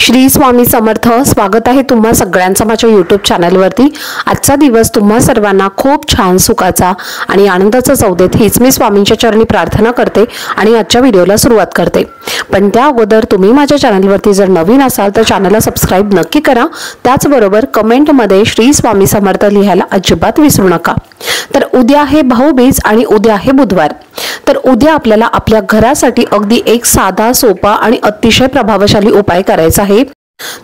श्री स्वामी समर्थ। स्वागत आहे तुम्हा सगळ्यांचं माझ्या यूट्यूब चॅनलवरती। आजचा दिवस तुम्हा सर्वांना खूप छान सुखाचा आणि आनंदाचा जाऊ देत हीच मी स्वामींच्या चरणी प्रार्थना करते आणि आजच्या व्हिडिओला सुरुवात करते। पण त्या अगोदर तुम्ही माझ्या चॅनलवरती जर नवीन असाल तर चॅनलला सबस्क्राइब नक्की करा। त्याचबरोबर कमेंटमध्ये श्री स्वामी समर्थ लिहायला अजिबात विसरू नका। तर उद्या आहे भाऊबीज आणि उद्या आहे बुधवार। तर उद्या आपल्याला आपल्या घरासाठी अगदी एक साधा सोपा आणि अतिशय प्रभावशाली उपाय करायचा आहे।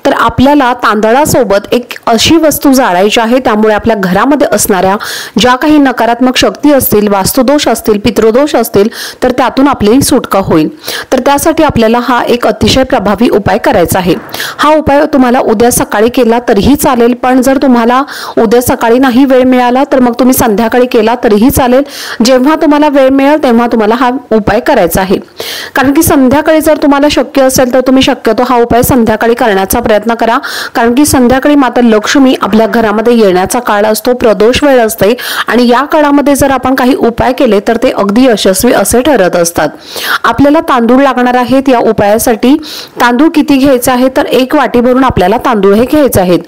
तर आपल्याला तांदळासोबत एक अशी वस्तू जाळायची आहे, त्यामुळे आपल्या घरामध्ये असणाऱ्या ज्या काही नकारात्मक शक्ती असतील, वास्तुदोष असतील, पितृदोष असतील तर त्यातून आपली सुटका होईल। तर त्यासाठी आपल्याला हा एक अतिशय प्रभावी उपाय करायचा आहे। हा उपाय तुम्हाला उद्या सकाळी केला तरीही चालेल, पण जर तुम्हाला उद्या सकाळी नाही वेळ मिळाला तर मग तुम्ही संध्याकाळी केला तरीही चालेल। जेव्हा तुम्हाला वेळ मिळेल तेव्हा तुम्हाला हा उपाय करायचा आहे। कारण की संध्याकाळी जर तुम्हाला शक्य असेल तर तुम्ही शक्यतो हा उपाय संध्याकाळी करण्याचा प्रयत्न करा। कारण की संध्याकाळी माता लक्ष्मी आपल्या घरामध्ये येण्याचा काळ असतो, प्रदोष वेळ असते आणि या काळामध्ये जर आपण काही उपाय केले तर ते अगदी यशस्वी असे ठरत असतात। आपल्याला तांदूळ लागणार आहेत या उपायासाठी। तांदूळ किती घ्यायचे आहे तर एक वाटी भरून आपल्याला तांदूळ हे घ्यायचे आहेत।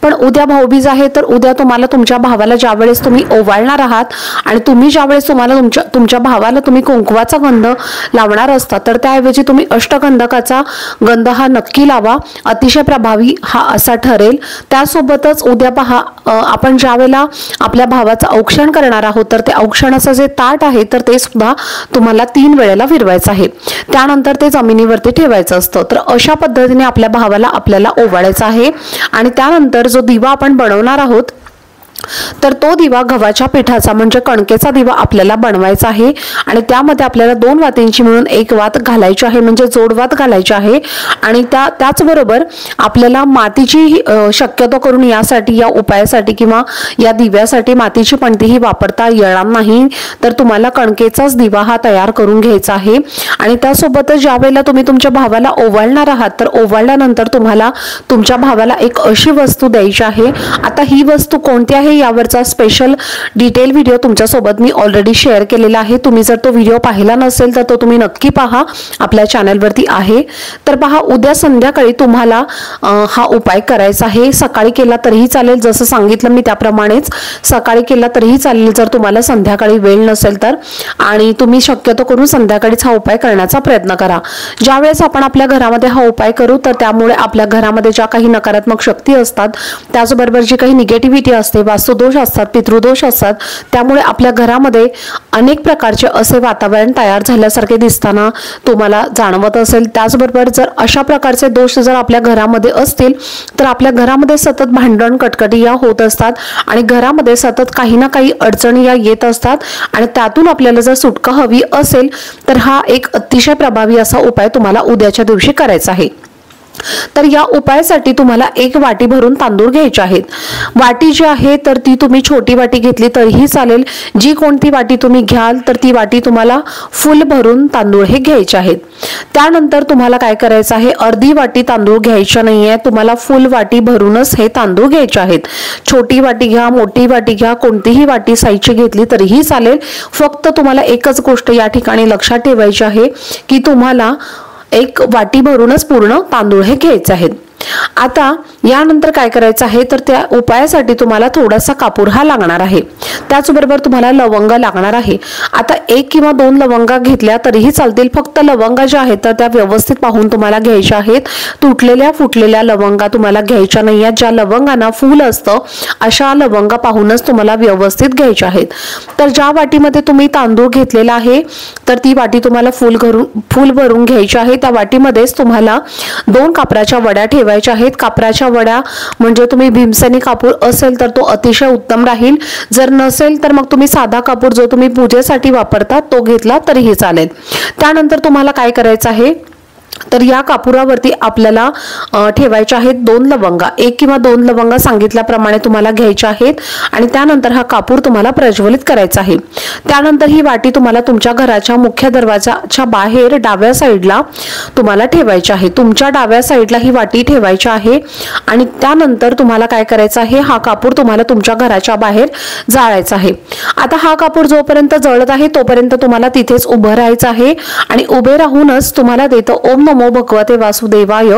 पण उद्या भाऊबीज आहे तर उद्या तुम्हाला तुमच्या भावाला ज्यावेळेस तुम्ही ओवाळणार आहात आणि तुम्ही ज्यावेळेस तुम्हाला तुमच्या भावाला तुम्ही कुंकवाचा गंध लावणार असता तर त्याऐवजी तुम्ही अष्टगंधकाचा गंध हा नक्की लावा। अतिशय प्रभावी हा असा ठरेल। त्यासोबतच उद्या पहा, आपण ज्यावेळेला आपल्या भावाचं औक्षण करणार आहोत तर ते औक्षणाचं जे ताट आहे तर ते सुद्धा तुम्हाला 3 वेळेला फिरवायचं आहे। त्यानंतर ते जमिनीवरती ठेवायचं असतं। तर अशा पद्धतीने आपल्या भावाला आपल्याला ओवाळायचं आहे आणि त्यानंतर जो दिवा आपण बनवणार आहोत तर तो दिवा गव्हाच्या पिठाचा म्हणजे कणकेचा दिवा आपल्याला बनवायचा आहे आणि त्यामध्ये आपल्याला 2 वातींची मिळून 1 वात घालायची आहे, म्हणजे जोडवात घालायची आहे। आणि त्याचबरोबर आपल्याला मातीची शक्यतो करून यासाठी या उपायासाठी किंवा या दिव्यासाठी मातीची पणतीही वापरता येणार नाही। तर तुम्हाला कणकेचाच दिवा हा तयार करून घ्यायचा आहे। आणि त्यासोबतच ज्यावेळेला तुम्ही तुमच्या भावाला ओवाळणार आहात तर ओवाळल्यानंतर तुम्हाला तुमच्या भावाला एक अशी वस्तू द्यायची आहे। आता ही वस्तू कोणती आहे यावरचा स्पेशल डिटेल व्हिडिओ तुमच्या सोबत मी ऑलरेडी शेअर केलेला आहे। तुम्ही जर तो व्हिडिओ पाहिला नसेल तर तो तुम्ही नक्की पहा, आपल्या चॅनलवरती आहे। तर पहा, उद्या संध्याकाळी तुम्हाला हा उपाय करायचा आहे। सकाळी केला तरीही चालेल, जसं सांगितलं मी त्याप्रमाणेच सकाळी केला तरीही चालेल जर तुम्हाला संध्याकाळी वेळ नसेल तर। आणि तुम्ही शक्यतो करून संध्याकाळीच हा उपाय करण्याचा प्रयत्न करा। ज्यावेळेस आपण आपल्या घरामध्ये हा उपाय करू तर त्यामुळे आपल्या घरामध्ये ज्या काही नकारात्मक शक्ती असतात, त्याचबरोबर जी काही निगेटिव्हिटी असते, वास्तुदोष असतात, पितृदोष असतात, त्यामुळे आपल्या घरामध्ये अनेक प्रकारचे असे वातावरण तयार झाल्यासारखे दिसताना तुम्हाला जाणवत असेल। त्याचबरोबर जर अशा प्रकारचे दोष जर आपल्या घरामध्ये असतील तर आपल्या घरामध्ये सतत भांडण कटकटी या होत असतात आणि घरामध्ये सतत काही ना काही अडचणी या येत असतात आणि त्यातून आपल्याला जर सुटका हवी असेल तर हा एक अतिशय प्रभावी असा उपाय तुम्हाला उद्याच्या दिवशी करायचा आहे। तर या उपायासाठी तुम्हाला 1 वाटी भरून तांदूळ घ्यायचे आहेत। वाटी जी आहे तर ती तुम्ही छोटी वाटी घेतली तरीही चालेल, जी कोणती वाटी तुम्ही घ्याल तर ती वाटी तुम्हाला फुल भरून तांदूळ हे घ्यायचे आहेत। त्यानंतर तुम्हाला काय करायचं आहे, अर्धी वाटी तांदूळ घ्यायचं नाहीये, तुम्हाला फुल वाटी भरूनच हे तांदूळ घ्यायचे आहेत। छोटी वाटी घ्या, मोठी वाटी घ्या, कोणतीही वाटी साईजची घेतली तरीही चालेल। फक्त तुम्हाला एकच गोष्ट या ठिकाणी लक्षात ठेवायची आहे की तुम्हाला 1 वाटी भरूनच पूर्ण तांदूळ हे घ्यायचे आहेत। आता यानंतर काय करायचं आहे तर त्या उपायासाठी तुम्हाला थोडासा कापूर हा लागणार आहे। त्याचबरोबर तुम्हाला लवंग लागणार आहे। आता 1 किंवा 2 लवंगा घेतल्या तरीही चालतील, फक्त लवंगा ज्या आहेत तर त्या व्यवस्थित पाहून तुम्हाला घ्यायच्या आहेत। तुटलेल्या फुटलेल्या लवंगा तुम्हाला घ्यायच्या नाही आहेत। ज्या लवंगांना फूल असतं अशा लवंगा पाहूनच तुम्हाला व्यवस्थित घ्यायच्या आहेत। तर ज्या वाटीमध्ये तुम्ही तांदूळ घेतलेला आहे तर ती वाटी तुम्हाला फुल भरून घ्यायची आहे। त्या वाटीमध्येच तुम्हाला 2 कापराच्या वड्या ठेवायच्या आहेत। कापराच्या वड्या म्हणजे तुम्ही भीमसेनी कापूर असेल तर तो अतिशय उत्तम राहील, जर नसेल तर मग तुम्ही साधा कापूर जो तुम्ही पूजेसाठी वापरता तो घेतला तरीही चालेल। त्यानंतर तुम्हाला काय करायचं आहे तर या कापुरावरती आपल्याला ठेवायचे आहेत 2 लवंगा। 1 किंवा 2 लवंगा सांगितल्याप्रमाणे तुम्हाला घ्यायचे आहेत आणि त्यानंतर हा कापूर तुम्हाला प्रज्वलित करायचा आहे। त्यानंतर ही वाटी तुम्हाला तुमच्या घराच्या मुख्य दरवाजाच्या बाहेर डाव्या साईडला तुम्हाला ठेवायची आहे। तुमच्या डाव्या साईडला ही वाटी ठेवायची आहे आणि त्यानंतर तुम्हाला काय करायचं आहे, हा कापूर तुम्हाला तुमच्या घराच्या बाहेर जाळायचा आहे। आता हा कापूर जोपर्यंत जळत आहे तोपर्यंत तुम्हाला तिथेच उभं राहायचं आहे आणि उभे राहूनच तुम्हाला देतो ओम नमो भगवते वासुदेवाय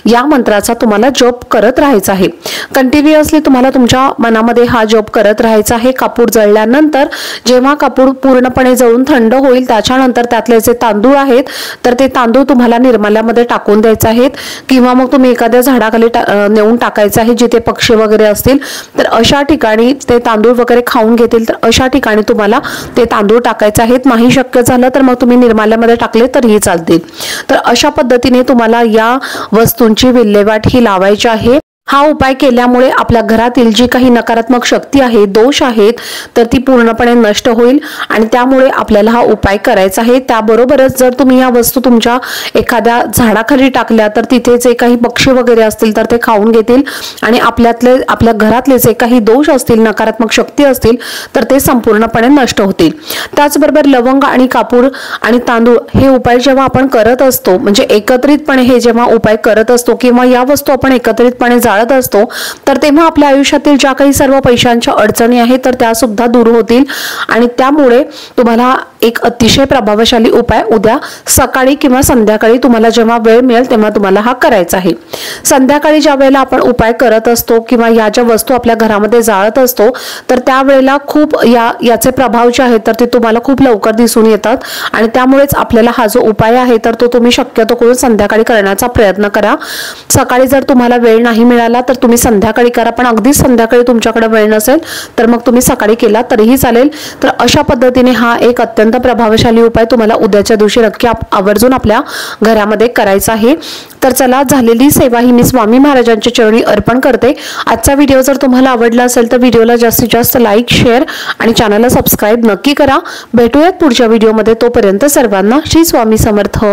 या मंत्राचा तुम्हाला जप करत राहायचा आहे। कंटिन्युअसली तुम्हाला तुमच्या मनामध्ये हा जप करत राहायचा आहे। कापूर जळल्यानंतर जेव्हा कापूर पूर्णपणे जळून थंड होईल त्याच्यानंतर त्यातले जे तांदूळ आहेत तर ते तांदूळ तुम्हाला निर्माल्यामध्ये टाकून द्यायचे आहेत, किंवा मग तुम्ही एखाद्या झाडाखाली नेऊन टाकायचे आहे जिथे पक्षी वगैरे असतील तर अशा ठिकाणी ते तांदूळ वगैरे खाऊन घेतील, तर अशा ठिकाणी तुम्हाला ते तांदूळ टाकायचे आहेत। नाही शक्य झालं तर मग तुम्ही निर्माल्यामध्ये टाकले तरीही चालतील। तर अशा पद्धतीने तुम्हाला या वस्तूंची विल्हेवाट ही लावायची आहे। हा उपाय केल्यामुळे आपल्या घरातील जी काही नकारात्मक शक्ती आहे, दोष आहेत, तर ती पूर्णपणे नष्ट होईल आणि त्यामुळे आपल्याला हा उपाय करायचा आहे। त्याबरोबरच जर तुम्ही या वस्तू तुमच्या एखाद्या झाडाखाली टाकल्या तर तिथे जे काही पक्षी वगैरे असतील तर ते खाऊन घेतील आणि आपल्या घरातले जे काही दोष असतील, नकारात्मक शक्ती असतील तर ते संपूर्णपणे नष्ट होतील। त्याचबरोबर लवंग आणि कापूर आणि तांदूळ हे उपाय जेव्हा आपण करत असतो, म्हणजे एकत्रितपणे हे जेव्हा उपाय करत असतो किंवा या वस्तू आपण एकत्रितपणे असतो, तर तेव्हा आपल्या आयुष्यातील ज्या काही सर्व पैशांच्या अडचणी आहेत तर त्या सुद्धा दूर होतील आणि त्यामुळे तुम्हाला एक अतिशय प्रभावशाली उपाय उद्या सकाळी किंवा संध्याकाळी तुम्हाला जेव्हा वेळ मिळेल तेव्हा तुम्हाला हा करायचा आहे। संध्याकाळी ज्या वेळेला आपण उपाय करत असतो किंवा या ज्या वस्तू आपल्या घरामध्ये जाळत असतो तर त्यावेळेला खूप याचे प्रभाव जे आहेत तर ते तुम्हाला खूप लवकर दिसून येतात आणि त्यामुळेच आपल्याला हा जो उपाय आहे तर तो तुम्ही शक्यतो करून संध्याकाळी करण्याचा प्रयत्न करा। सकाळी जर तुम्हाला वेळ नाही मिळाला तर तुम्ही संध्याकाळी करा, पण अगदी संध्याकाळी तुमच्याकडे वेळ नसेल तर मग तुम्ही सकाळी केला तरीही चालेल। तर अशा पद्धतीने हा एक अत्यंत प्रभावशाली उपाय तुम्हाला उद्याच्या दिवशी नक्की आवर्जून आपल्या घरामध्ये करायचा आहे। तर चला, झालेली सेवा ही मी स्वामी महाराजांच्या चरणी अर्पण करते। आजचा व्हिडिओ जर तुम्हाला आवडला असेल तर व्हिडिओला जास्तीत जास्त लाईक, शेअर आणि चॅनलला सबस्क्राईब नक्की करा। भेटूयात पुढच्या व्हिडिओमध्ये, तोपर्यंत सर्वांना श्री स्वामी समर्थ।